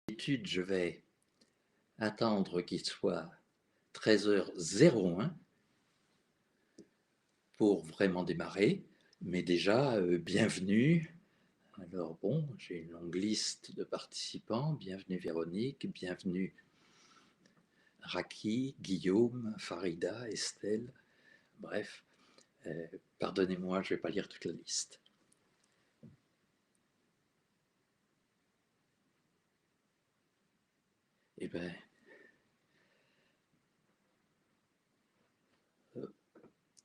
D'habitude, je vais attendre qu'il soit 13h01 pour vraiment démarrer. Mais déjà, bienvenue. Alors bon, j'ai une longue liste de participants. Bienvenue Véronique, bienvenue Raki, Guillaume, Farida, Estelle. Bref, pardonnez-moi, je ne vais pas lire toute la liste. Eh bien,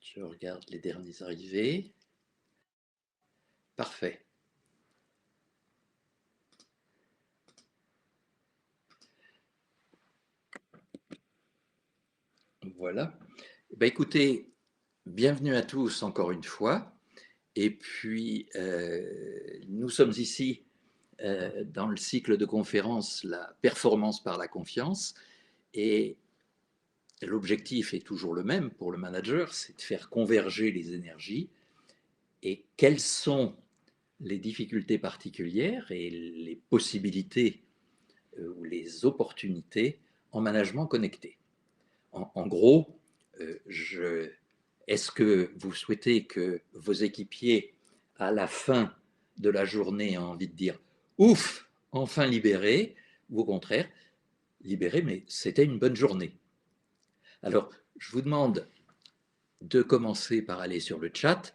je regarde les derniers arrivés. Parfait. Voilà. Eh bien, écoutez, bienvenue à tous encore une fois. Et puis, nous sommes ici dans le cycle de conférences La performance par la confiance. Et l'objectif est toujours le même pour le manager, c'est de faire converger les énergies. Et quelles sont les difficultés particulières et les possibilités ou les opportunités en management connecté. En gros, est-ce que vous souhaitez que vos équipiers, à la fin de la journée, aient envie de dire « Ouf, enfin libéré » ou au contraire « Libéré, mais c'était une bonne journée ». Alors, je vous demande de commencer par aller sur le chat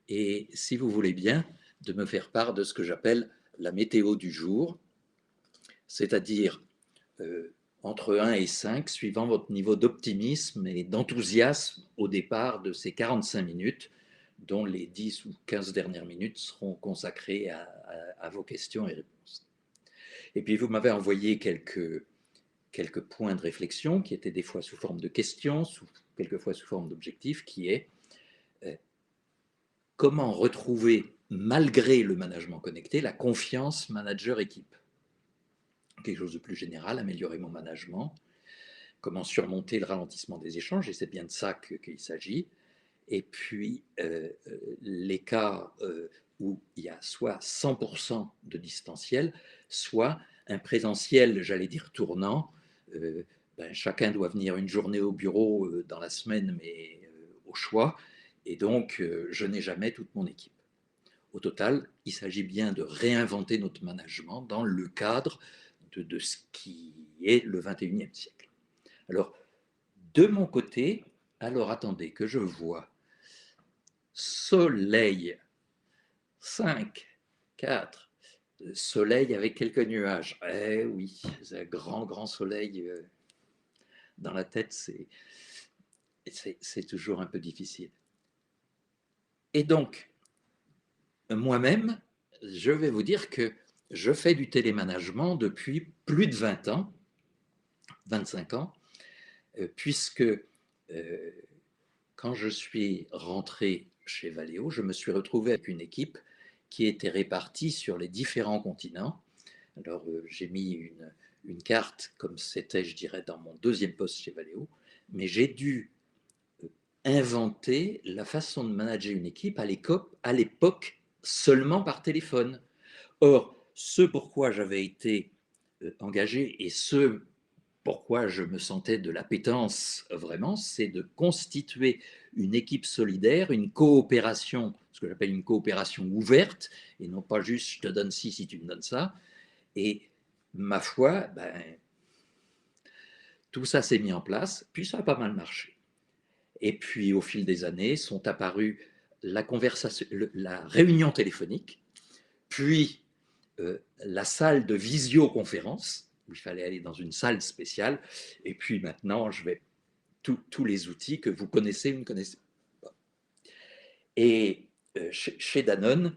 et, si vous voulez bien, de me faire part de ce que j'appelle la météo du jour, c'est-à-dire entre 1 et 5, suivant votre niveau d'optimisme et d'enthousiasme au départ de ces 45 minutes, dont les 10 ou 15 dernières minutes seront consacrées à vos questions et réponses. Et puis, vous m'avez envoyé quelques points de réflexion qui étaient des fois sous forme de questions, quelquefois sous forme d'objectifs, qui est comment retrouver, malgré le management connecté, la confiance manager-équipe. Quelque chose de plus général, améliorer mon management, comment surmonter le ralentissement des échanges, et c'est bien de ça qu'il s'agit. Et puis, les cas où il y a soit 100% de distanciel, soit un présentiel, j'allais dire tournant. Chacun doit venir une journée au bureau dans la semaine, mais au choix. Et donc, je n'ai jamais toute mon équipe. Au total, il s'agit bien de réinventer notre management dans le cadre de ce qui est le 21e siècle. Alors, de mon côté, alors attendez que je vois soleil, 5, 4, soleil avec quelques nuages. Eh oui, c'est un grand, grand soleil dans la tête, c'est toujours un peu difficile. Et donc, moi-même, je vais vous dire que je fais du télémanagement depuis plus de 20 ans, 25 ans, puisque quand je suis rentré chez Valeo, je me suis retrouvé avec une équipe qui était répartie sur les différents continents. Alors, j'ai mis une carte comme c'était, je dirais, dans mon deuxième poste chez Valeo, mais j'ai dû inventer la façon de manager une équipe à l'époque seulement par téléphone. Or, ce pourquoi j'avais été engagé et ce pourquoi je me sentais de l'appétence vraiment, c'est de constituer une équipe solidaire, une coopération, ce que j'appelle une coopération ouverte, et non pas juste je te donne ci si tu me donnes ça. Et ma foi, tout ça s'est mis en place, puis ça a pas mal marché. Et puis au fil des années sont apparues la réunion téléphonique, puis la salle de visioconférence, où il fallait aller dans une salle spéciale, et puis maintenant, je vais tous les outils que vous connaissez ou ne connaissez pas. Et chez Danone,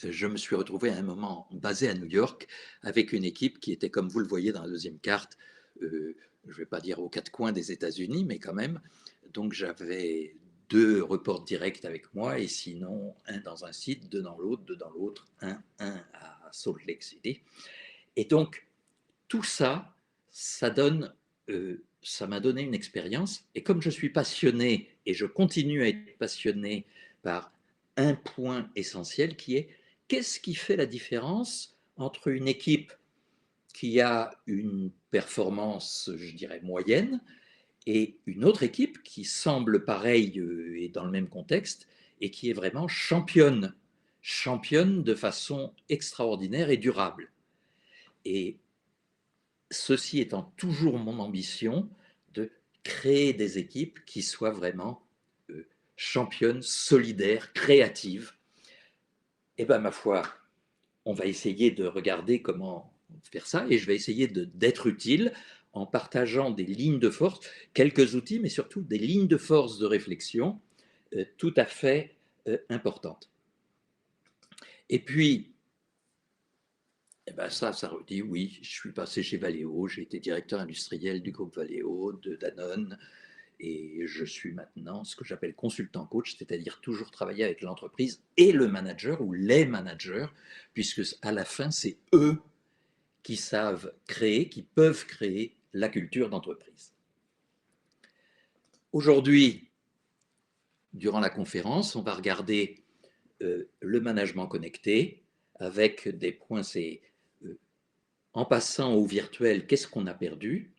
je me suis retrouvé à un moment basé à New York avec une équipe qui était, comme vous le voyez dans la deuxième carte, je ne vais pas dire aux quatre coins des États-Unis, mais quand même. Donc j'avais 2 reports directs avec moi, et sinon un dans un site, 2 dans l'autre, 2 dans l'autre, un à Salt Lake City. Et donc tout ça, ça m'a donné une expérience. Et comme je suis passionné, et je continue à être passionné par un point essentiel qui est qu'est-ce qui fait la différence entre une équipe qui a une performance, je dirais, moyenne, et une autre équipe qui semble pareille et dans le même contexte, et qui est vraiment championne, championne de façon extraordinaire et durable. Et ceci étant toujours mon ambition de créer des équipes qui soient vraiment championnes, solidaires, créatives. Et bien, ma foi, on va essayer de regarder comment faire ça et je vais essayer d'être utile en partageant des lignes de force, quelques outils, mais surtout des lignes de force de réflexion tout à fait importantes. Et puis, eh ben ça redit, oui, je suis passé chez Valeo, j'ai été directeur industriel du groupe Valeo, de Danone, et je suis maintenant ce que j'appelle consultant coach, c'est-à-dire toujours travailler avec l'entreprise et le manager ou les managers, puisque à la fin, c'est eux qui savent créer, qui peuvent créer la culture d'entreprise. Aujourd'hui, durant la conférence, on va regarder le management connecté avec des points, c'est en passant au virtuel, qu'est-ce qu'on a perdu?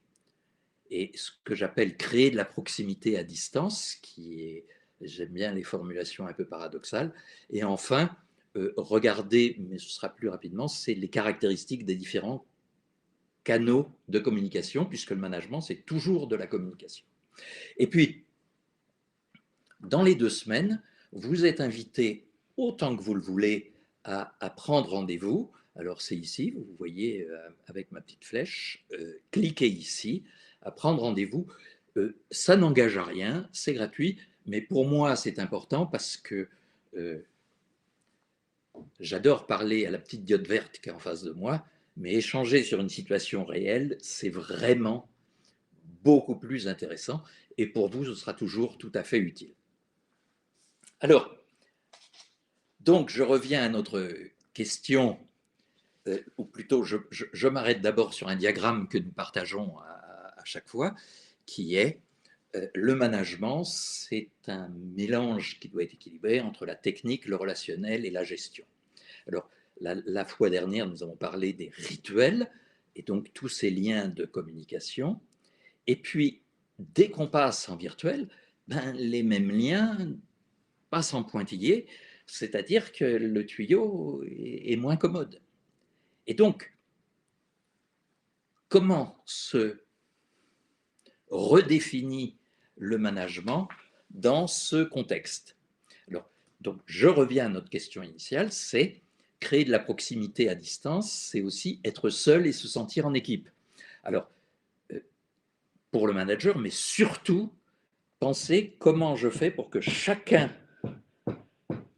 Et ce que j'appelle créer de la proximité à distance, qui est, j'aime bien les formulations un peu paradoxales. Et enfin, regarder, mais ce sera plus rapidement, c'est les caractéristiques des différents canaux de communication, puisque le management, c'est toujours de la communication. Et puis, dans les 2 semaines, vous êtes invité, autant que vous le voulez, à prendre rendez-vous. Alors, c'est ici, vous voyez avec ma petite flèche, cliquez ici, à prendre rendez-vous. Ça n'engage à rien, c'est gratuit, mais pour moi, c'est important parce que j'adore parler à la petite diote verte qui est en face de moi, mais échanger sur une situation réelle, c'est vraiment beaucoup plus intéressant et pour vous, ce sera toujours tout à fait utile. Alors, donc, je reviens à notre question, ou plutôt, je m'arrête d'abord sur un diagramme que nous partageons à chaque fois, qui est le management, c'est un mélange qui doit être équilibré entre la technique, le relationnel et la gestion. Alors, la fois dernière, nous avons parlé des rituels et donc tous ces liens de communication. Et puis, dès qu'on passe en virtuel, ben, les mêmes liens passent en pointillé, c'est-à-dire que le tuyau est moins commode. Et donc, comment se redéfinit le management dans ce contexte? Alors, donc, je reviens à notre question initiale, c'est créer de la proximité à distance, c'est aussi être seul et se sentir en équipe. Alors, pour le manager, mais surtout, penser comment je fais pour que chacun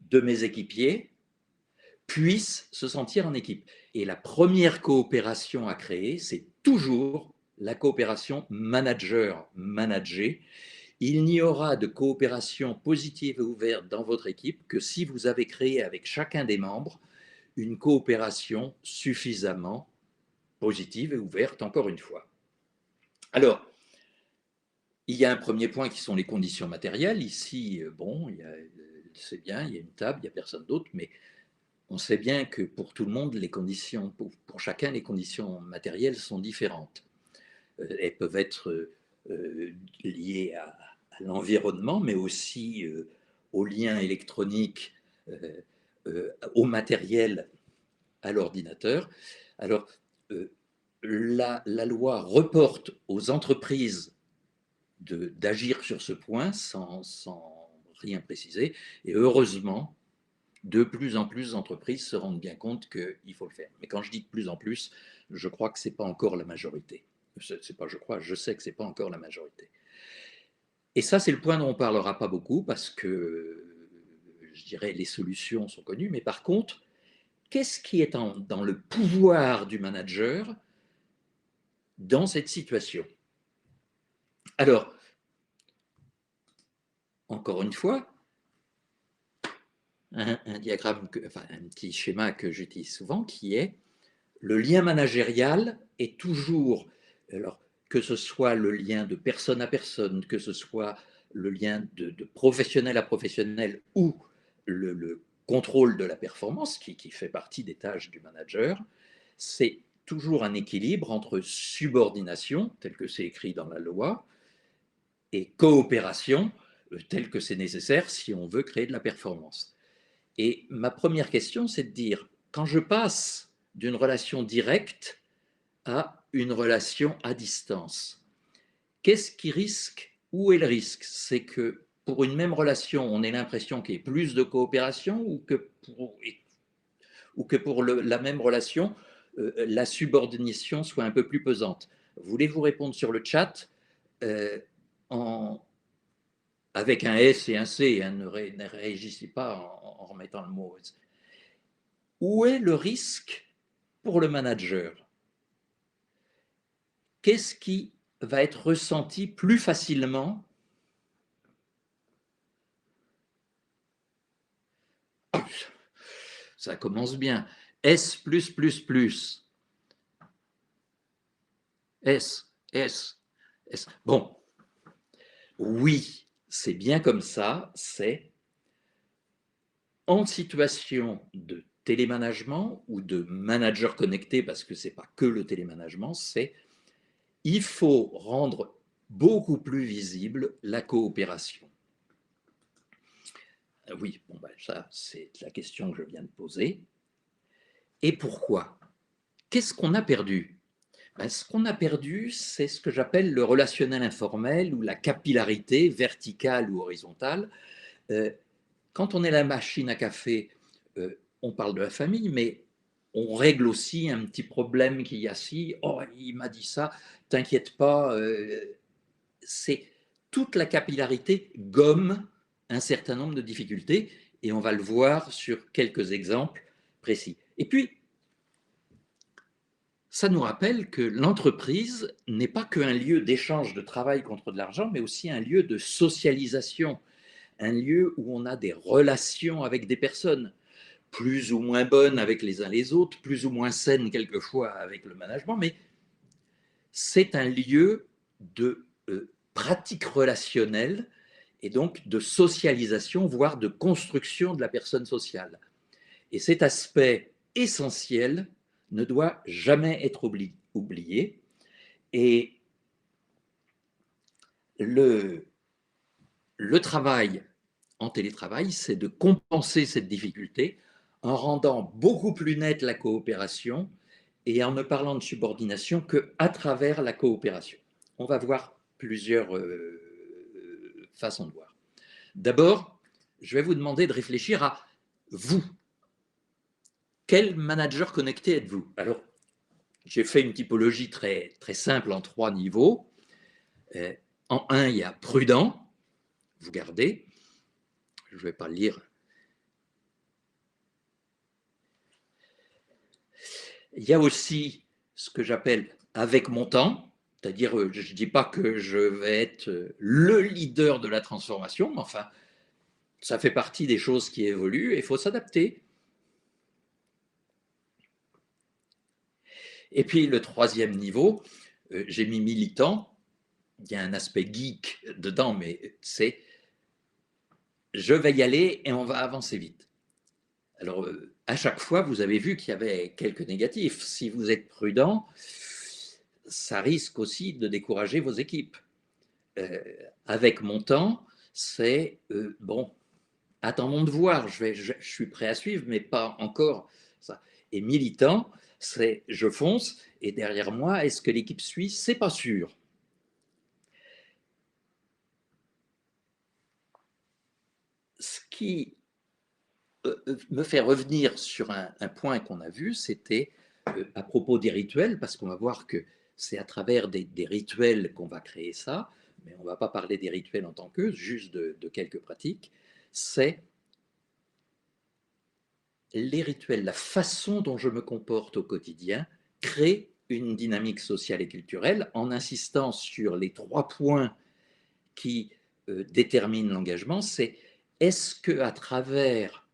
de mes équipiers puisse se sentir en équipe. Et la première coopération à créer, c'est toujours la coopération manager-manager. Il n'y aura de coopération positive et ouverte dans votre équipe que si vous avez créé avec chacun des membres une coopération suffisamment positive et ouverte, encore une fois. Alors, il y a un premier point qui sont les conditions matérielles. Ici, bon, c'est bien, il y a une table, il n'y a personne d'autre, mais on sait bien que pour tout le monde, les conditions, pour chacun, les conditions matérielles sont différentes. Elles peuvent être liées à l'environnement, mais aussi aux liens électroniques, au matériel, à l'ordinateur. Alors, la loi reporte aux entreprises d'agir sur ce point sans rien préciser, et heureusement, de plus en plus d'entreprises se rendent bien compte qu'il faut le faire. Mais quand je dis de plus en plus, je crois que ce n'est pas encore la majorité. C'est pas je crois, je sais que ce n'est pas encore la majorité. Et ça, c'est le point dont on ne parlera pas beaucoup parce que, je dirais, les solutions sont connues. Mais par contre, qu'est-ce qui est dans le pouvoir du manager dans cette situation? Alors, encore une fois, un diagramme, enfin un petit schéma que j'utilise souvent qui est le lien managérial est toujours, alors que ce soit le lien de personne à personne, que ce soit le lien de professionnel à professionnel ou le contrôle de la performance qui fait partie des tâches du manager, c'est toujours un équilibre entre subordination, tel que c'est écrit dans la loi, et coopération, tel que c'est nécessaire si on veut créer de la performance. Et ma première question, c'est de dire, quand je passe d'une relation directe à une relation à distance, qu'est-ce qui risque? Où est le risque? C'est que pour une même relation, on ait l'impression qu'il y ait plus de coopération ou que pour la même relation, la subordination soit un peu plus pesante. Voulez-vous répondre sur le chat euh, en, avec un S et un C, hein, ne réagissez pas en remettant le mot S. Où est le risque pour le manager? Qu'est-ce qui va être ressenti plus facilement? Ça commence bien. S+++. S, S, S. Bon, oui, c'est bien comme ça, c'est en situation de télémanagement ou de manager connecté, parce que ce n'est pas que le télémanagement, c'est il faut rendre beaucoup plus visible la coopération. Oui, bon ben ça, c'est la question que je viens de poser. Et pourquoi? Qu'est-ce qu'on a perdu? Ben, ce qu'on a perdu, c'est ce que j'appelle le relationnel informel ou la capillarité verticale ou horizontale. Quand on est la machine à café, on parle de la famille, mais on règle aussi un petit problème qu'il y a si, oh, il m'a dit ça, t'inquiète pas, c'est toute la capillarité gomme un certain nombre de difficultés et on va le voir sur quelques exemples précis. Et puis, ça nous rappelle que l'entreprise n'est pas qu'un lieu d'échange de travail contre de l'argent, mais aussi un lieu de socialisation, un lieu où on a des relations avec des personnes, plus ou moins bonnes avec les uns les autres, plus ou moins saines quelquefois avec le management, mais c'est un lieu de pratique relationnelle et donc de socialisation, voire de construction de la personne sociale. Et cet aspect essentiel ne doit jamais être oublié. Et le travail en télétravail, c'est de compenser cette difficulté en rendant beaucoup plus nette la coopération et en ne parlant de subordination qu'à travers la coopération. On va voir plusieurs façons de voir. D'abord, je vais vous demander de réfléchir à vous. Quel manager connecté êtes-vous? Alors, j'ai fait une typologie très, très simple en 3 niveaux. En 1, il y a prudent, vous gardez. Je ne vais pas le lire. Il y a aussi ce que j'appelle avec mon temps, c'est-à-dire, je ne dis pas que je vais être le leader de la transformation, mais enfin, ça fait partie des choses qui évoluent et il faut s'adapter. Et puis le 3e niveau, j'ai mis militant, il y a un aspect geek dedans, mais c'est je vais y aller et on va avancer vite. Alors, à chaque fois, vous avez vu qu'il y avait quelques négatifs. Si vous êtes prudent, ça risque aussi de décourager vos équipes. Avec mon temps, c'est bon, attendons de voir, je suis prêt à suivre, mais pas encore ça. Et militant, c'est je fonce, et derrière moi, est-ce que l'équipe suit? C'est pas sûr. Ce qui me fait revenir sur un point qu'on a vu, c'était à propos des rituels, parce qu'on va voir que c'est à travers des rituels qu'on va créer ça, mais on ne va pas parler des rituels en tant que, juste de quelques pratiques, c'est les rituels, la façon dont je me comporte au quotidien crée une dynamique sociale et culturelle en insistant sur les 3 points qui déterminent l'engagement, c'est est-ce que à travers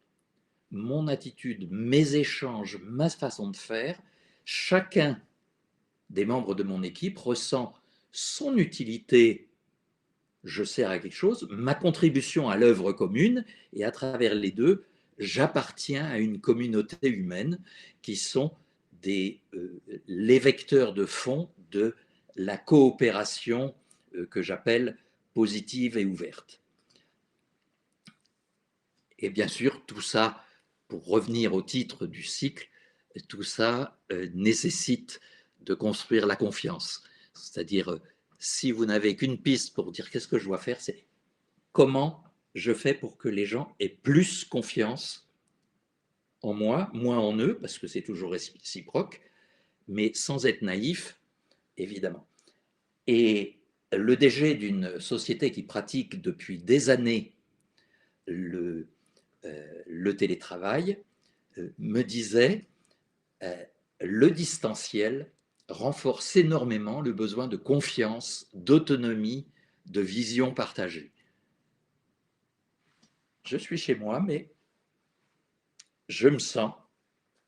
mon attitude, mes échanges, ma façon de faire, chacun des membres de mon équipe ressent son utilité, je sers à quelque chose, ma contribution à l'œuvre commune, et à travers les deux, j'appartiens à une communauté humaine qui sont les vecteurs de fond de la coopération que j'appelle positive et ouverte. Et bien sûr, tout ça, pour revenir au titre du cycle, tout ça nécessite de construire la confiance. C'est-à-dire, si vous n'avez qu'une piste pour dire qu'est-ce que je dois faire, c'est comment je fais pour que les gens aient plus confiance en moi, moins en eux, parce que c'est toujours réciproque, mais sans être naïf, évidemment. Et le DG d'une société qui pratique depuis des années le télétravail me disait le distanciel renforce énormément le besoin de confiance, d'autonomie, de vision partagée. Je suis chez moi, mais je me sens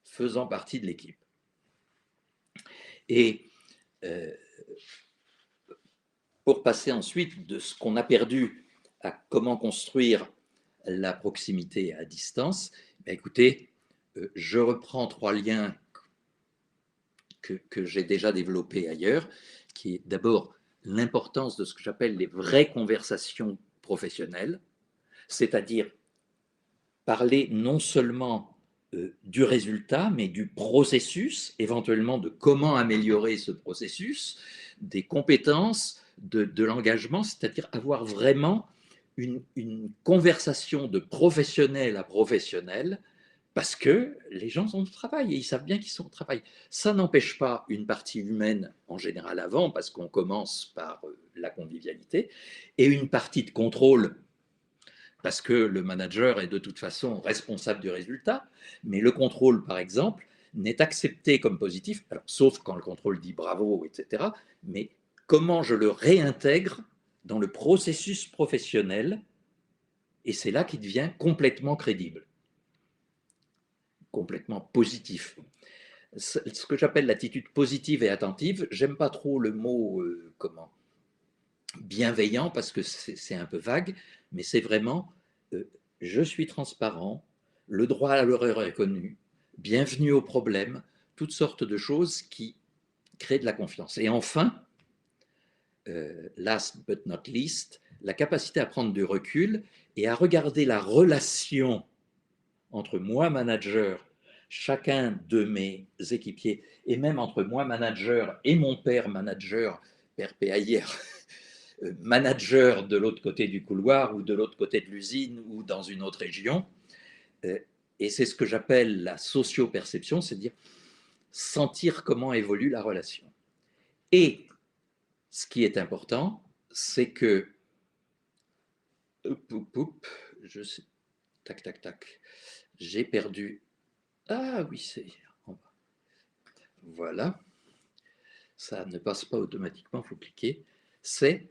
faisant partie de l'équipe. Et pour passer ensuite de ce qu'on a perdu à comment construire la proximité à distance, écoutez, je reprends 3 liens que j'ai déjà développés ailleurs, qui est d'abord l'importance de ce que j'appelle les vraies conversations professionnelles, c'est-à-dire parler non seulement du résultat, mais du processus, éventuellement de comment améliorer ce processus, des compétences, de l'engagement, c'est-à-dire avoir vraiment une conversation de professionnel à professionnel, parce que les gens sont au travail et ils savent bien qu'ils sont au travail. Ça n'empêche pas une partie humaine en général avant, parce qu'on commence par la convivialité, et une partie de contrôle, parce que le manager est de toute façon responsable du résultat, mais le contrôle, par exemple, n'est accepté comme positif, alors, sauf quand le contrôle dit bravo, etc., mais comment je le réintègre dans le processus professionnel, et c'est là qu'il devient complètement crédible, complètement positif. Ce que j'appelle l'attitude positive et attentive, j'aime pas trop le mot bienveillant, parce que c'est un peu vague, mais c'est vraiment je suis transparent, le droit à l'erreur est connu, bienvenue au problème, toutes sortes de choses qui créent de la confiance. Et enfin, last but not least, la capacité à prendre du recul et à regarder la relation entre moi, manager, chacun de mes équipiers, et même entre moi, manager, et mon père, manager, père PAIR, manager de l'autre côté du couloir ou de l'autre côté de l'usine ou dans une autre région. Et c'est ce que j'appelle la socio-perception, c'est-à-dire sentir comment évolue la relation. Et ce qui est important, c'est que je sais, tac, tac, tac, j'ai perdu. Ah oui, c'est en bas. Voilà. Ça ne passe pas automatiquement, il faut cliquer. C'est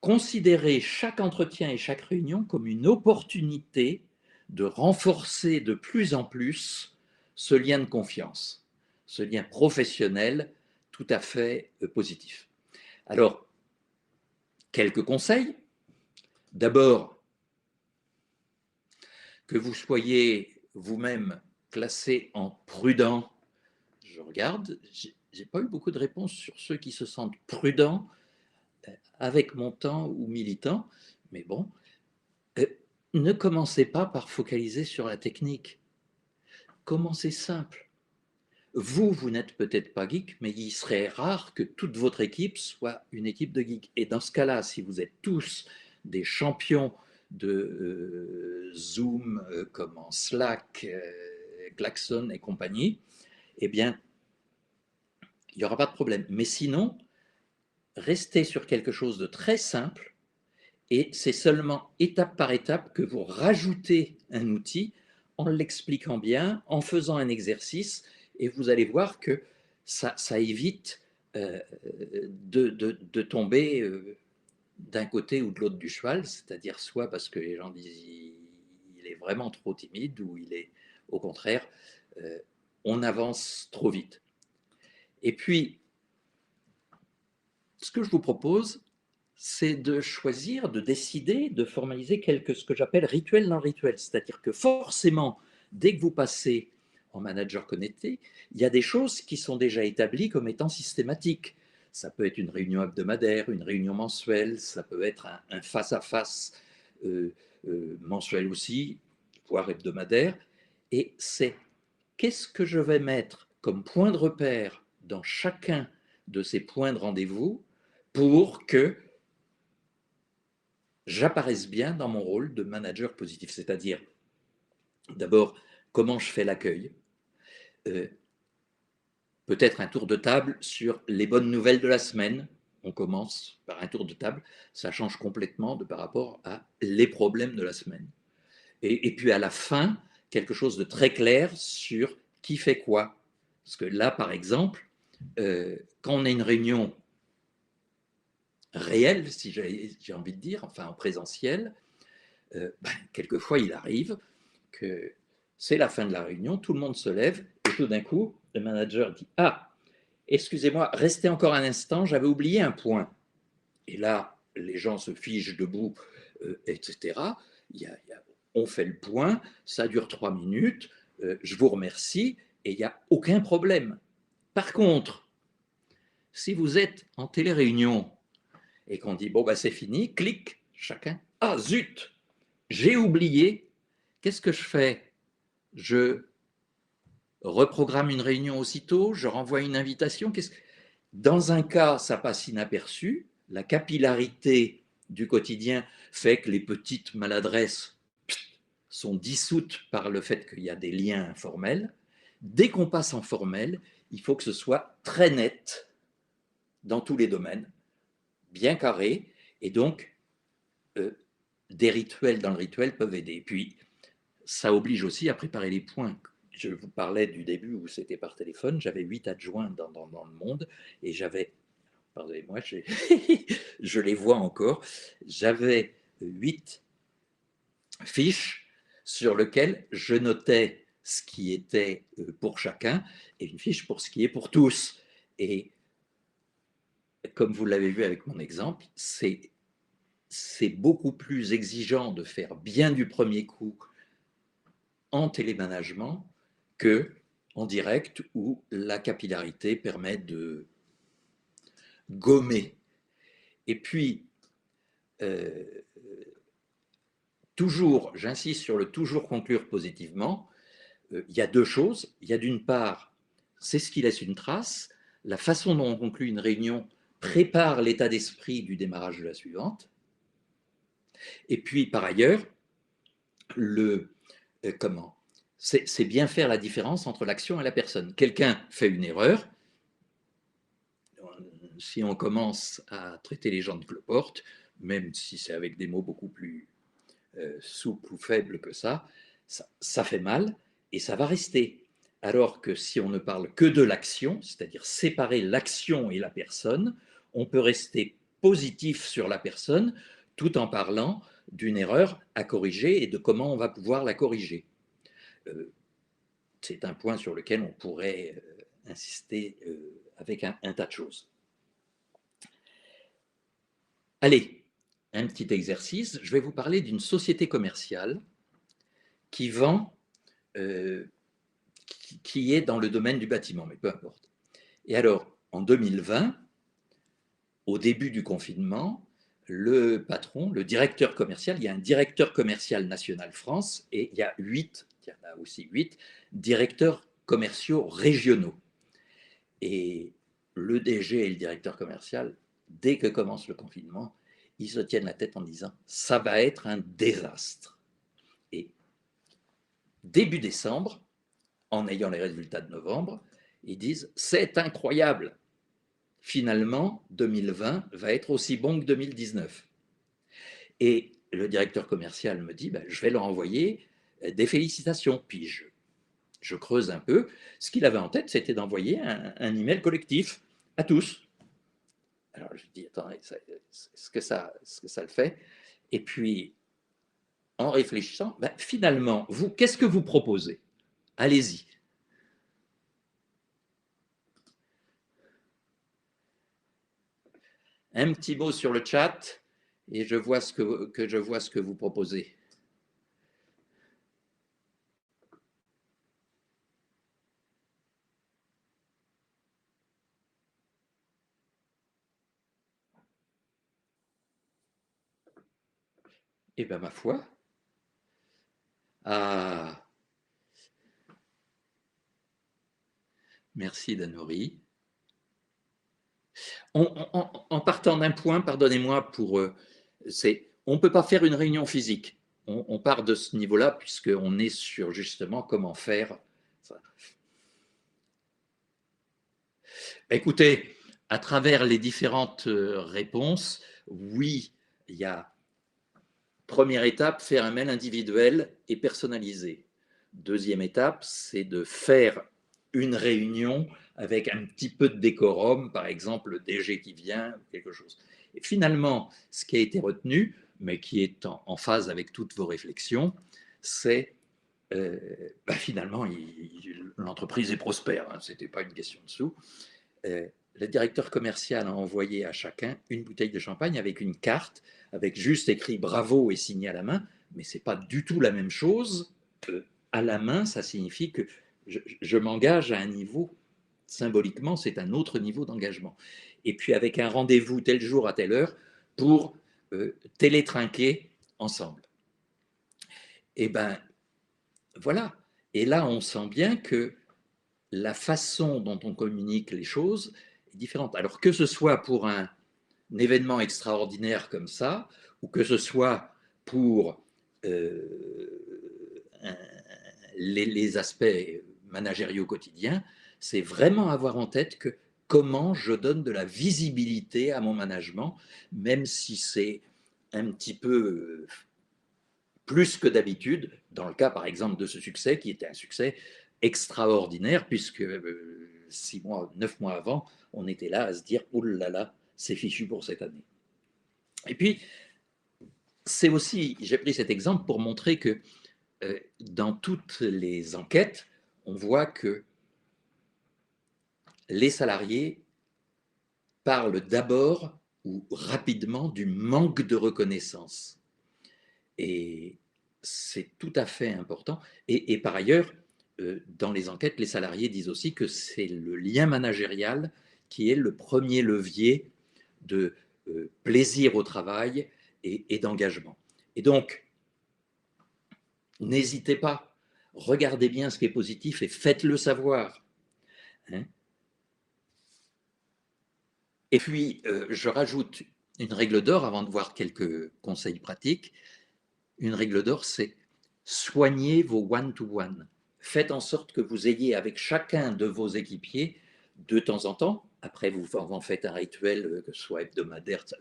considérer chaque entretien et chaque réunion comme une opportunité de renforcer de plus en plus ce lien de confiance, ce lien professionnel tout à fait positif. Alors, quelques conseils. D'abord, que vous soyez vous-même classé en prudent. Je regarde, j'ai pas eu beaucoup de réponses sur ceux qui se sentent prudents avec montant ou militant, mais bon, ne commencez pas par focaliser sur la technique. Commencez simple. Vous n'êtes peut-être pas geek, mais il serait rare que toute votre équipe soit une équipe de geeks. Et dans ce cas-là, si vous êtes tous des champions de Zoom, comment, Slack, Klaxon et compagnie, eh bien, il n'y aura pas de problème. Mais sinon, restez sur quelque chose de très simple, et c'est seulement étape par étape que vous rajoutez un outil en l'expliquant bien, en faisant un exercice, et vous allez voir que ça évite de tomber d'un côté ou de l'autre du cheval, c'est-à-dire soit parce que les gens disent il est vraiment trop timide, ou il est au contraire, on avance trop vite. Et puis, ce que je vous propose, c'est de choisir, de décider, de formaliser ce que j'appelle rituel dans le rituel. C'est-à-dire que forcément, dès que vous passez en manager connecté, il y a des choses qui sont déjà établies comme étant systématiques. Ça peut être une réunion hebdomadaire, une réunion mensuelle, ça peut être un face-à-face mensuel aussi, voire hebdomadaire. Et c'est qu'est-ce que je vais mettre comme point de repère dans chacun de ces points de rendez-vous pour que j'apparaisse bien dans mon rôle de manager positif. C'est-à-dire, d'abord, comment je fais l'accueil, peut-être un tour de table sur les bonnes nouvelles de la semaine. On commence par un tour de table, ça change complètement par rapport à les problèmes de la semaine. Et puis à la fin, quelque chose de très clair sur qui fait quoi. Parce que là, par exemple, quand on a une réunion réelle, si j'ai envie de dire, enfin en présentiel, quelquefois il arrive que c'est la fin de la réunion, tout le monde se lève et tout d'un coup, le manager dit « Ah, excusez-moi, restez encore un instant, j'avais oublié un point. » Et là, les gens se figent debout, etc. On fait le point, ça dure 3 minutes, je vous remercie et il n'y a aucun problème. Par contre, si vous êtes en télé-réunion et qu'on dit, bon, bah, c'est fini, clic, chacun, ah zut, j'ai oublié, qu'est-ce que je fais? Je reprogramme une réunion aussitôt, je renvoie une invitation. Dans un cas, ça passe inaperçu, la capillarité du quotidien fait que les petites maladresses sont dissoutes par le fait qu'il y a des liens informels. Dès qu'on passe en formel, il faut que ce soit très net dans tous les domaines, bien carré, et donc des rituels dans le rituel peuvent aider. Puis, ça oblige aussi à préparer les points. Je vous parlais du début où c'était par téléphone, j'avais 8 adjoints dans le monde, et j'avais, pardonnez-moi, je les vois encore, j'avais 8 fiches sur lesquelles je notais ce qui était pour chacun, et une fiche pour ce qui est pour tous. Et comme vous l'avez vu avec mon exemple, c'est beaucoup plus exigeant de faire bien du premier coup en télémanagement que en direct où la capillarité permet de gommer. Et puis, toujours, j'insiste sur le toujours conclure positivement, il y a deux choses. Il y a d'une part, c'est ce qui laisse une trace, la façon dont on conclut une réunion prépare l'état d'esprit du démarrage de la suivante. Et puis, par ailleurs, c'est bien faire la différence entre l'action et la personne. Quelqu'un fait une erreur, si on commence à traiter les gens de cloporte, même si c'est avec des mots beaucoup plus souples ou faibles que ça fait mal et ça va rester. Alors que si on ne parle que de l'action, c'est-à-dire séparer l'action et la personne, on peut rester positif sur la personne tout en parlant d'une erreur à corriger et de comment on va pouvoir la corriger. C'est un point sur lequel on pourrait insister avec un tas de choses. Allez, un petit exercice. Je vais vous parler d'une société commerciale qui vend, qui est dans le domaine du bâtiment, mais peu importe. Et alors, en 2020, au début du confinement, le patron, le directeur commercial, il y a un directeur commercial national France et il y a 8 directeurs commerciaux régionaux. Et le DG et le directeur commercial, dès que commence le confinement, ils se tiennent la tête en disant « ça va être un désastre ». Et début décembre, en ayant les résultats de novembre, ils disent « c'est incroyable, finalement 2020 va être aussi bon que 2019 ». Et le directeur commercial me dit « je vais leur envoyer des félicitations ». Puis je creuse un peu. Ce qu'il avait en tête, c'était d'envoyer un email collectif à tous. Alors je dis, attends, est-ce que ça le fait? Et puis, en réfléchissant, finalement, vous, qu'est-ce que vous proposez? Allez-y. Un petit mot sur le chat et je vois ce que vous proposez. Eh bien, ma foi, ah, merci Danori. En partant d'un point, pardonnez-moi pour... on ne peut pas faire une réunion physique. On part de ce niveau-là puisqu'on est sur justement comment faire ça. Écoutez, à travers les différentes réponses, oui, il y a première étape, faire un mail individuel et personnalisé. Deuxième étape, c'est de faire une réunion avec un petit peu de décorum, par exemple le DG qui vient, quelque chose. Et finalement, ce qui a été retenu, mais qui est en phase avec toutes vos réflexions, c'est finalement, l'entreprise est prospère, hein, ce n'était pas une question de sous. Le directeur commercial a envoyé à chacun une bouteille de champagne avec une carte, avec juste écrit bravo et signé à la main, mais ce n'est pas du tout la même chose. À la main, ça signifie que je m'engage à un niveau, symboliquement, c'est un autre niveau d'engagement. Et puis avec un rendez-vous tel jour à telle heure pour télétrinquer ensemble. Et ben voilà. Et là, on sent bien que la façon dont on communique les choses est différente. Alors que ce soit pour un événement extraordinaire comme ça, ou que ce soit pour un, les aspects managériaux quotidiens, c'est vraiment avoir en tête que comment je donne de la visibilité à mon management, même si c'est un petit peu plus que d'habitude, dans le cas par exemple de ce succès qui était un succès extraordinaire, puisque 6 mois, 9 mois avant, on était là à se dire, oh là là, c'est fichu pour cette année. Et puis, c'est aussi, j'ai pris cet exemple pour montrer que dans toutes les enquêtes, on voit que les salariés parlent d'abord ou rapidement du manque de reconnaissance. Et c'est tout à fait important. Et par ailleurs, dans les enquêtes, les salariés disent aussi que c'est le lien managérial qui est le premier levier de plaisir au travail et d'engagement. Et donc, n'hésitez pas, regardez bien ce qui est positif et faites-le savoir. Hein. Et puis, je rajoute une règle d'or avant de voir quelques conseils pratiques. Une règle d'or, c'est soignez vos one-to-one. Faites en sorte que vous ayez avec chacun de vos équipiers, de temps en temps, après vous en faites un rituel, que ce soit hebdomadaire, ça,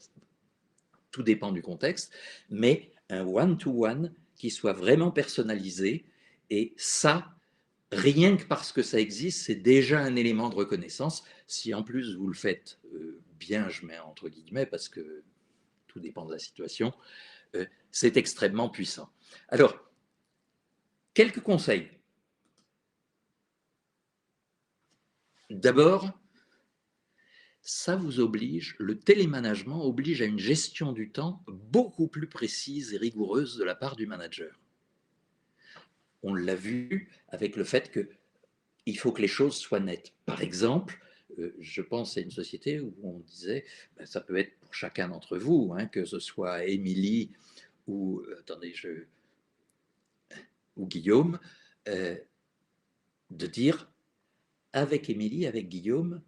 tout dépend du contexte, mais un one-to-one qui soit vraiment personnalisé. Et ça, rien que parce que ça existe, c'est déjà un élément de reconnaissance. Si en plus vous le faites bien, je mets entre guillemets, parce que tout dépend de la situation, c'est extrêmement puissant. Alors, quelques conseils. D'abord, ça vous oblige, le télémanagement oblige à une gestion du temps beaucoup plus précise et rigoureuse de la part du manager. On l'a vu avec le fait qu'il faut que les choses soient nettes. Par exemple, je pense à une société où on disait, ben, ça peut être pour chacun d'entre vous, hein, que ce soit Émilie ou, attendez, ou Guillaume, de dire, avec Émilie, avec Guillaume,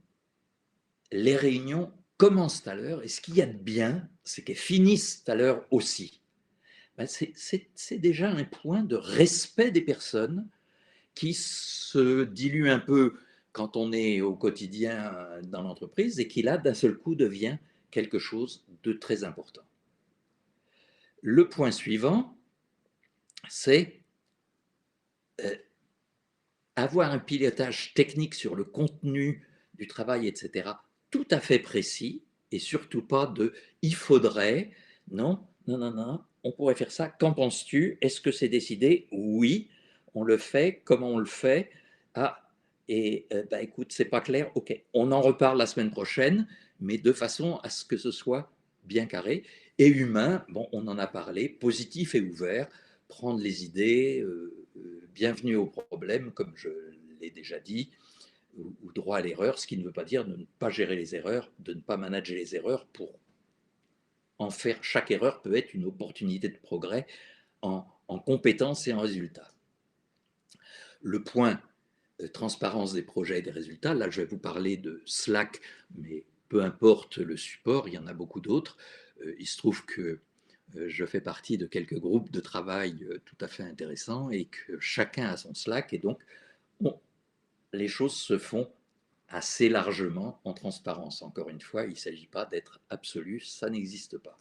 les réunions commencent à l'heure et ce qu'il y a de bien, c'est qu'elles finissent à l'heure aussi. Ben c'est déjà un point de respect des personnes qui se dilue un peu quand on est au quotidien dans l'entreprise et qui là, d'un seul coup, devient quelque chose de très important. Le point suivant, c'est avoir un pilotage technique sur le contenu du travail, etc., tout à fait précis, et surtout pas de il faudrait, non, non, non, non, on pourrait faire ça, qu'en penses-tu? Est-ce que c'est décidé? Oui, on le fait, comment on le fait? Ah, et bah, écoute, c'est pas clair, ok, on en reparle la semaine prochaine, mais de façon à ce que ce soit bien carré. Et humain, bon, on en a parlé, positif et ouvert, prendre les idées, bienvenue au problème, comme je l'ai déjà dit, ou droit à l'erreur, ce qui ne veut pas dire de ne pas gérer les erreurs, de ne pas manager les erreurs pour en faire, chaque erreur peut être une opportunité de progrès en compétences et en résultats. Le point transparence des projets et des résultats, là je vais vous parler de Slack, mais peu importe le support, il y en a beaucoup d'autres. Il se trouve que je fais partie de quelques groupes de travail tout à fait intéressants et que chacun a son Slack et donc les choses se font assez largement en transparence. Encore une fois, il ne s'agit pas d'être absolu, ça n'existe pas.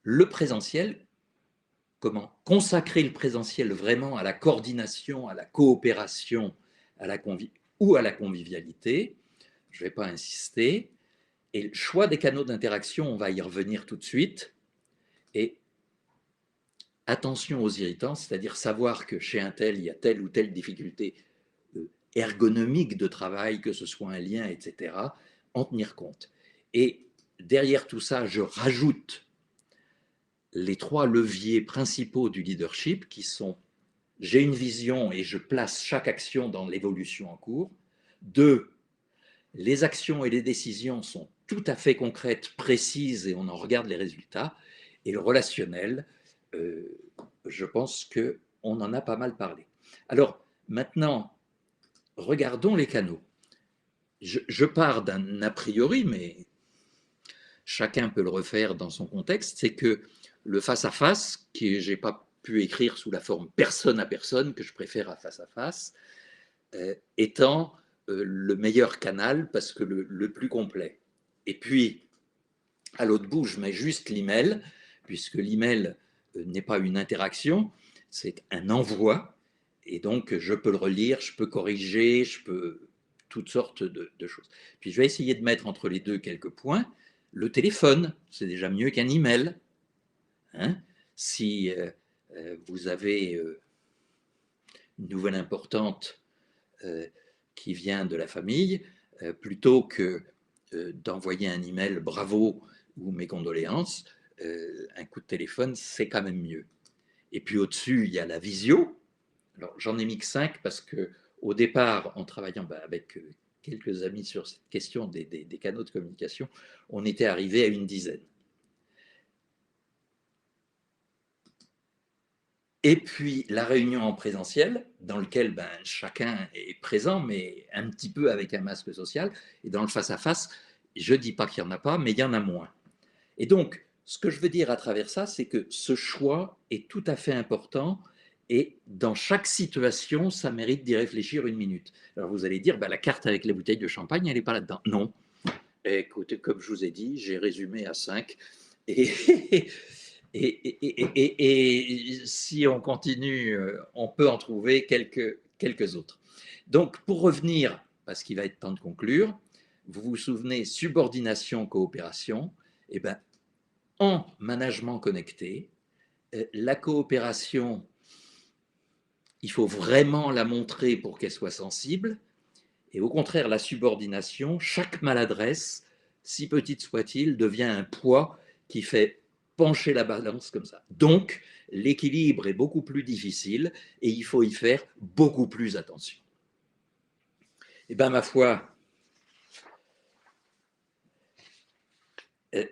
Le présentiel, comment consacrer le présentiel vraiment à la coordination, à la coopération, ou à la convivialité, je ne vais pas insister. Et le choix des canaux d'interaction, on va y revenir tout de suite. Et attention aux irritants, c'est-à-dire savoir que chez un tel, il y a telle ou telle difficulté ergonomique de travail, que ce soit un lien, etc., en tenir compte. Et derrière tout ça, je rajoute les 3 leviers principaux du leadership qui sont: j'ai une vision et je place chaque action dans l'évolution en cours. 2, les actions et les décisions sont tout à fait concrètes, précises et on en regarde les résultats. Et le relationnel, je pense qu'on en a pas mal parlé. Alors maintenant, regardons les canaux. Je pars d'un a priori, mais chacun peut le refaire dans son contexte, c'est que le face-à-face, que je n'ai pas pu écrire sous la forme personne à personne, que je préfère à face-à-face, étant le meilleur canal parce que le plus complet. Et puis, à l'autre bout, je mets juste l'email, puisque l'email n'est pas une interaction, c'est un envoi, et donc je peux le relire, je peux corriger, je peux toutes sortes de choses. Puis je vais essayer de mettre entre les deux quelques points. Le téléphone, c'est déjà mieux qu'un email. Hein, si vous avez une nouvelle importante qui vient de la famille, plutôt que d'envoyer un email bravo ou mes condoléances, un coup de téléphone, c'est quand même mieux. Et puis au-dessus, il y a la visio. Alors j'en ai mis que 5 parce que au départ, en travaillant avec quelques amis sur cette question des canaux de communication, on était arrivé à une dizaine. Et puis la réunion en présentiel, dans lequel chacun est présent, mais un petit peu avec un masque social. Et dans le face-à-face, je ne dis pas qu'il n'y en a pas, mais il y en a moins. Et donc, ce que je veux dire à travers ça, c'est que ce choix est tout à fait important. Et dans chaque situation, ça mérite d'y réfléchir une minute. Alors vous allez dire, la carte avec les bouteilles de champagne, elle n'est pas là-dedans. Non. Écoutez, comme je vous ai dit, j'ai résumé à 5. Et, et si on continue, on peut en trouver quelques autres. Donc, pour revenir, parce qu'il va être temps de conclure, vous vous souvenez, subordination, coopération, et bien, en management connecté, la coopération, il faut vraiment la montrer pour qu'elle soit sensible, et au contraire, la subordination, chaque maladresse, si petite soit-il, devient un poids qui fait pencher la balance comme ça. Donc, l'équilibre est beaucoup plus difficile et il faut y faire beaucoup plus attention. Eh bien, ma foi,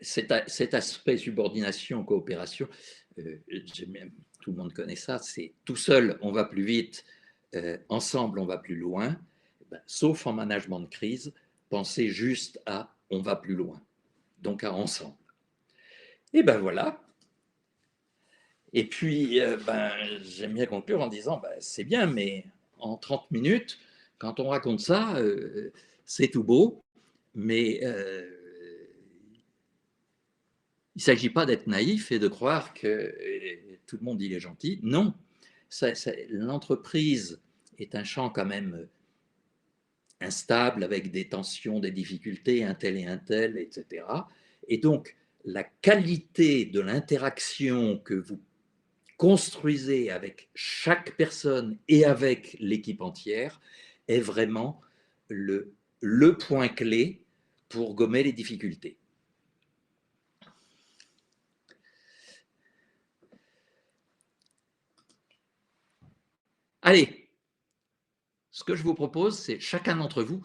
cet aspect subordination, coopération, tout le monde connaît ça, c'est tout seul, on va plus vite, ensemble, on va plus loin, sauf en management de crise, pensez juste à on va plus loin, donc à ensemble. Et ben voilà. Et puis, j'aime bien conclure en disant, c'est bien, mais en 30 minutes, quand on raconte ça, c'est tout beau, mais il ne s'agit pas d'être naïf et de croire que tout le monde il est gentil. Non, l'entreprise est un champ quand même instable, avec des tensions, des difficultés, un tel, etc. Et donc, la qualité de l'interaction que vous construisez avec chaque personne et avec l'équipe entière est vraiment le point clé pour gommer les difficultés. Allez, ce que je vous propose, c'est chacun d'entre vous,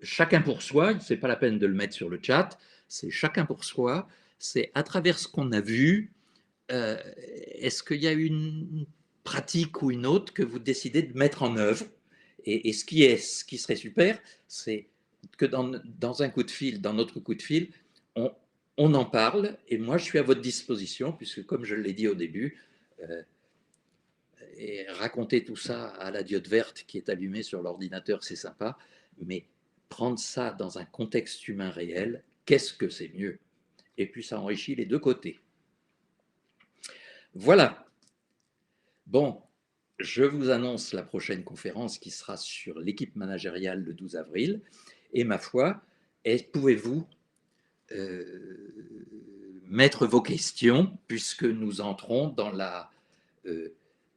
chacun pour soi, ce n'est pas la peine de le mettre sur le chat, c'est chacun pour soi, c'est à travers ce qu'on a vu, est-ce qu'il y a une pratique ou une autre que vous décidez de mettre en œuvre? Et ce qui serait super, c'est que dans un coup de fil, dans notre coup de fil, on, on en parle et moi je suis à votre disposition, puisque comme je l'ai dit au début, euh, et raconter tout ça à la diode verte qui est allumée sur l'ordinateur, c'est sympa, mais prendre ça dans un contexte humain réel, qu'est-ce que c'est mieux? Et puis ça enrichit les deux côtés. Voilà. Bon, je vous annonce la prochaine conférence qui sera sur l'équipe managériale le 12 avril. Et ma foi, pouvez-vous mettre vos questions puisque nous entrons euh,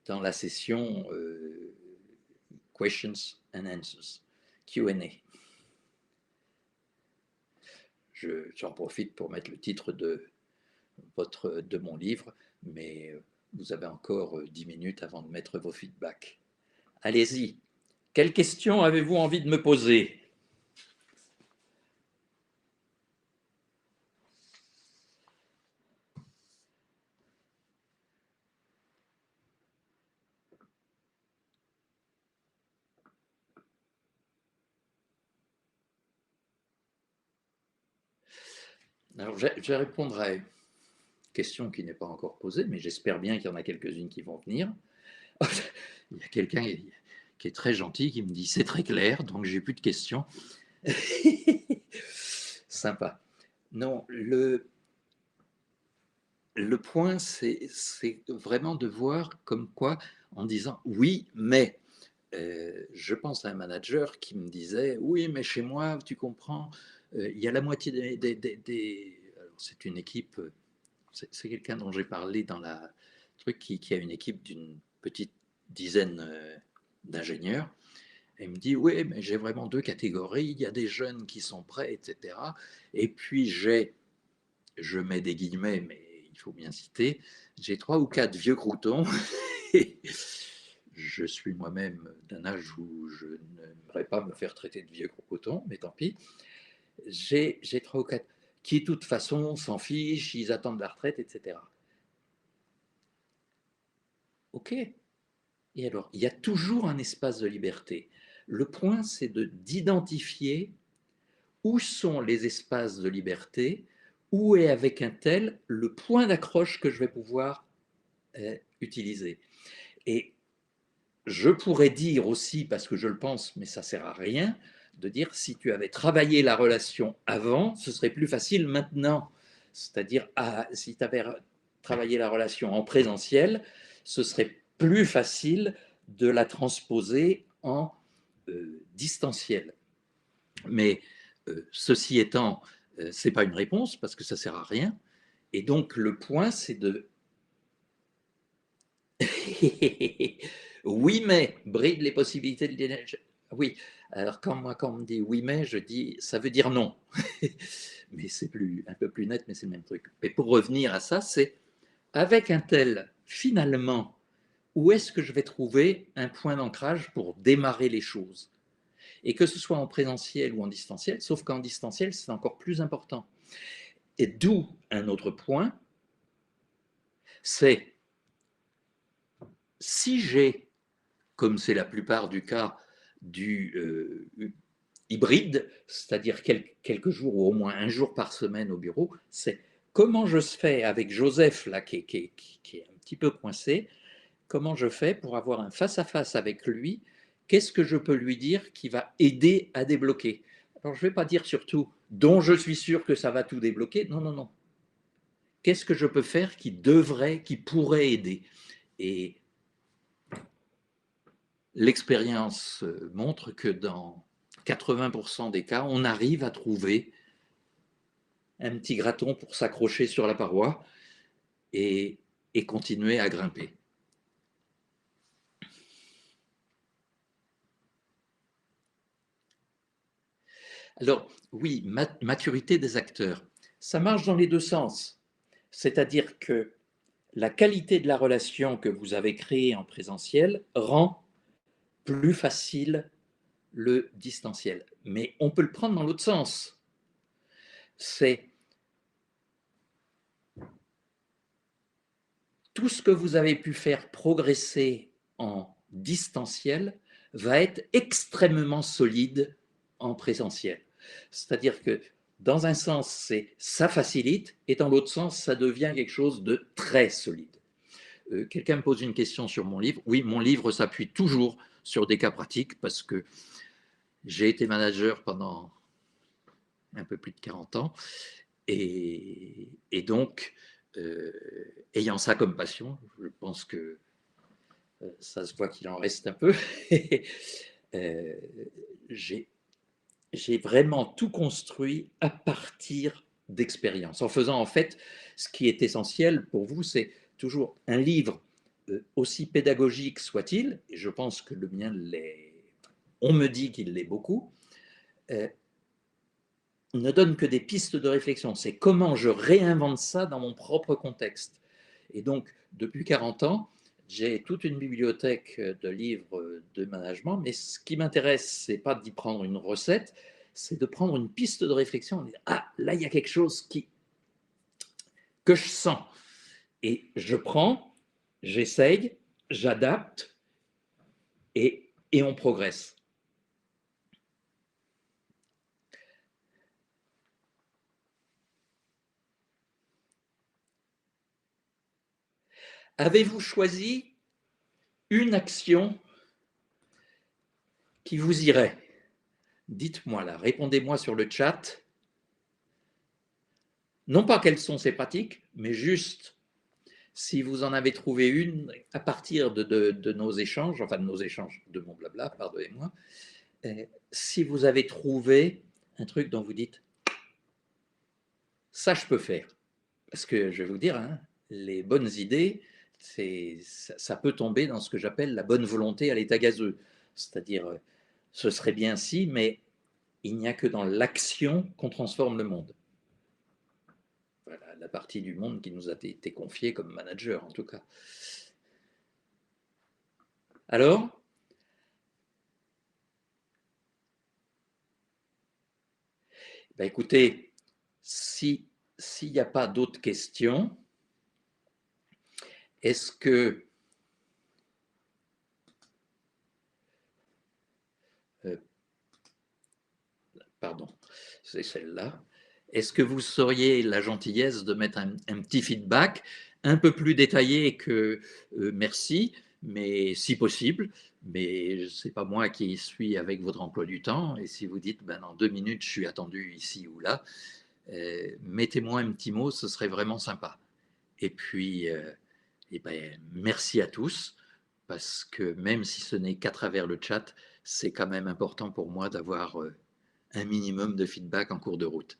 dans la session Questions and Answers, Q&A. J'en profite pour mettre le titre de mon livre, mais vous avez encore 10 minutes avant de mettre vos feedbacks. Allez-y. Quelles questions avez-vous envie de me poser? Alors, je vais répondre à une question qui n'est pas encore posée, mais j'espère bien qu'il y en a quelques-unes qui vont venir. Il y a quelqu'un qui est très gentil qui me dit c'est très clair, donc j'ai plus de questions. Sympa. Non, le point, c'est vraiment de voir comme quoi, en disant oui, mais je pense à un manager qui me disait oui, mais chez moi, tu comprends, il y a la moitié c'est une équipe, c'est quelqu'un dont j'ai parlé dans la truc qui a une équipe d'une petite dizaine d'ingénieurs. Et il me dit oui, mais j'ai vraiment deux catégories, il y a des jeunes qui sont prêts, etc. Et puis je mets des guillemets, mais il faut bien citer, j'ai 3 ou 4 vieux croutons. Je suis moi-même d'un âge où je n'aimerais pas me faire traiter de vieux croutons, mais tant pis. J'ai 3 ou 4 qui, de toute façon, s'en fichent, ils attendent la retraite, etc. OK. Et alors, il y a toujours un espace de liberté. Le point, c'est d'identifier où sont les espaces de liberté, où est avec un tel le point d'accroche que je vais pouvoir utiliser. Et je pourrais dire aussi, parce que je le pense, mais ça ne sert à rien, de dire si tu avais travaillé la relation avant, ce serait plus facile maintenant. C'est-à-dire, si tu avais travaillé la relation en présentiel, ce serait plus facile de la transposer en distanciel. Mais ceci étant, ce n'est pas une réponse parce que ça ne sert à rien. Et donc, le point, c'est de oui, mais bride les possibilités de l'énergie. Oui, alors quand on me dit oui, mais, je dis ça veut dire non. Mais c'est un peu plus net, mais c'est le même truc. Mais pour revenir à ça, c'est avec un tel, finalement, où est-ce que je vais trouver un point d'ancrage pour démarrer les choses? Et que ce soit en présentiel ou en distanciel, sauf qu'en distanciel, c'est encore plus important. Et d'où un autre point, c'est si j'ai, comme c'est la plupart du cas, du hybride, c'est-à-dire quelques jours ou au moins un jour par semaine au bureau, c'est comment je fais avec Joseph, là, qui est un petit peu coincé, comment je fais pour avoir un face-à-face avec lui, qu'est-ce que je peux lui dire qui va aider à débloquer. Alors, je ne vais pas dire surtout dont je suis sûr que ça va tout débloquer, non, non, non. Qu'est-ce que je peux faire qui pourrait aider? Et l'expérience montre que dans 80% des cas, on arrive à trouver un petit graton pour s'accrocher sur la paroi et, et continuer à grimper. Alors, oui, maturité des acteurs. Ça marche dans les deux sens. C'est-à-dire que la qualité de la relation que vous avez créée en présentiel rend plus facile le distanciel. Mais on peut le prendre dans l'autre sens. C'est tout ce que vous avez pu faire progresser en distanciel va être extrêmement solide en présentiel. C'est-à-dire que dans un sens, ça facilite, et dans l'autre sens, ça devient quelque chose de très solide. Quelqu'un me pose une question sur mon livre. Oui, mon livre s'appuie toujours sur des cas pratiques parce que j'ai été manager pendant un peu plus de 40 ans et donc, ayant ça comme passion, je pense que ça se voit qu'il en reste un peu. euh, j'ai vraiment tout construit à partir d'expérience, en faisant en fait ce qui est essentiel pour vous, c'est toujours un livre aussi pédagogique soit-il, et je pense que le mien l'est, on me dit qu'il l'est beaucoup, euh, ne donne que des pistes de réflexion. C'est comment je réinvente ça dans mon propre contexte. Et donc, depuis 40 ans, j'ai toute une bibliothèque de livres de management, mais ce qui m'intéresse, c'est pas d'y prendre une recette, c'est de prendre une piste de réflexion. Ah, là, il y a quelque chose que je sens. Et je prends, j'essaye, j'adapte et on progresse. Avez-vous choisi une action qui vous irait? Dites-moi là, répondez-moi sur le chat. Non pas quelles sont ces pratiques, mais juste si vous en avez trouvé une à partir de nos échanges, enfin de nos échanges, de mon blabla, pardonnez-moi, si vous avez trouvé un truc dont vous dites ça je peux faire. Parce que je vais vous dire, hein, les bonnes idées, ça peut tomber dans ce que j'appelle la bonne volonté à l'état gazeux. C'est-à-dire, ce serait bien si, mais il n'y a que dans l'action qu'on transforme le monde. Voilà, la partie du monde qui nous a été confiée comme manager, en tout cas. Alors, ben écoutez, s'il n'y a pas d'autres questions, est-ce que pardon, c'est celle-là. Est-ce que vous seriez la gentillesse de mettre un petit feedback un peu plus détaillé que merci, mais si possible, mais ce n'est pas moi qui suis avec votre emploi du temps, et si vous dites ben, dans 2 minutes je suis attendu ici ou là, mettez-moi un petit mot, ce serait vraiment sympa. Et puis, eh ben, merci à tous, parce que même si ce n'est qu'à travers le chat, c'est quand même important pour moi d'avoir un minimum de feedback en cours de route.